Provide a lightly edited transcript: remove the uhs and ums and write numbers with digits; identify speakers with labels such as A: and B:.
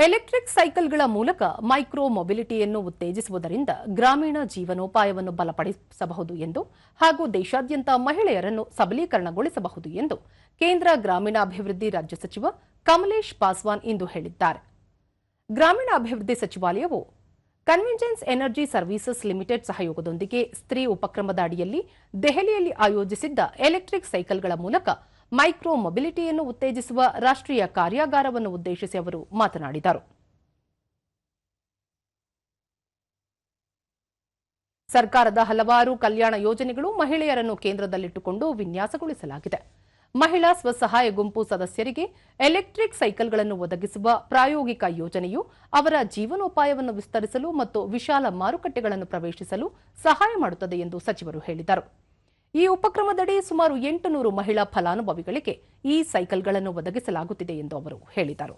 A: Electric ಸೈಕಲ್ಗಳ ಮೂಲಕ micro ಮೊಬಿಲಿಟಿಯನ್ನು ಉತ್ತೇಜಿಸುವುದರಿಂದ ಗ್ರಾಮೀಣ ಜೀವನೋಪಾಯವನ್ನು ಬಲಪಡಿಸಬಹುದು ಎಂದು ಹಾಗೂ ದೇಶಾದ್ಯಂತ ಮಹಿಳೆಯರನ್ನು ಸಬಲೀಕರಣಗೊಳಿಸಬಹುದು ಎಂದು ಕೇಂದ್ರ ಗ್ರಾಮೀಣಾಭಿವೃದ್ಧಿ ರಾಜ್ಯ ಸಚಿವ ಕಮಲೇಶ್ ಪಾಸ್ವಾನ್ ಇಂದು ಹೇಳಿದ್ದಾರೆ. ಗ್ರಾಮೀಣಾಭಿವೃದ್ಧಿ ಸಚಿವಾಲಯವು ಕನ್ವಿಂಜೆನ್ಸ್ ಎನರ್ಜಿ ಸರ್ವಿಸಸ್ ಲಿಮಿಟೆಡ್ ಸಹಯೋಗದೊಂದಿಗೆ ಸ್ತ್ರೀ ಉಪಕ್ರಮದ ಅಡಿಯಲ್ಲಿ ದೆಹಲಿಯಲ್ಲಿ ಆಯೋಜಿಸಿದ್ದ ಎಲೆಕ್ಟ್ರಿಕ್ ಸೈಕಲ್ಗಳ ಮೂಲಕ ಮೈಕ್ರೋ ಮೊಬಿಲಿಟಿಯನ್ನು ಉತ್ತೇಜಿಸುವ ರಾಷ್ಟ್ರೀಯ ಕಾರ್ಯಾಗಾರವನ್ನು ಉದ್ದೇಶಿಸಿ ಅವರು ಮಾತನಾಡಿದರು. ಸರ್ಕಾರದ ಹಲವಾರು ಕಲ್ಯಾಣ ಯೋಜನೆಗಳು ಮಹಿಳೆಯರನ್ನು ಕೇಂದ್ರದಲ್ಲಿಟ್ಟುಕೊಂಡು ವಿನ್ಯಾಸಗೊಳಿಸಲಾಗಿದೆ. ಮಹಿಳಾ ಸ್ವಸಹಾಯ ಗುಂಪು ಸದಸ್ಯರಿಗೆ ಎಲೆಕ್ಟ್ರಿಕ್ ಸೈಕಲ್ಗಳನ್ನು ಒದಗಿಸುವ ಪ್ರಾಯೋಗಿಕ ಯೋಜನೆಯು ಅವರ ಜೀವನೋಪಾಯವನ್ನು ವಿಸ್ತರಿಸಲು ಮತ್ತು ವಿಶಾಲ ಮಾರುಕಟ್ಟೆಗಳನ್ನು ಪ್ರವೇಶಿಸಲು ಸಹಾಯ ಮಾಡುತ್ತದೆ ಎಂದು ಸಚಿವರು ಹೇಳಿದರು. ಈ ಉಪಕ್ರಮದಡಿ ಸುಮಾರು 800 ಮಹಿಳಾ ಫಲಾನುಭವಿಗಳಿಗೆ ಈ ಸೈಕಲ್ಗಳನ್ನು ಒದಗಿಸಲಾಗುತ್ತಿದೆ ಎಂದು ಅವರು ಹೇಳಿದರು.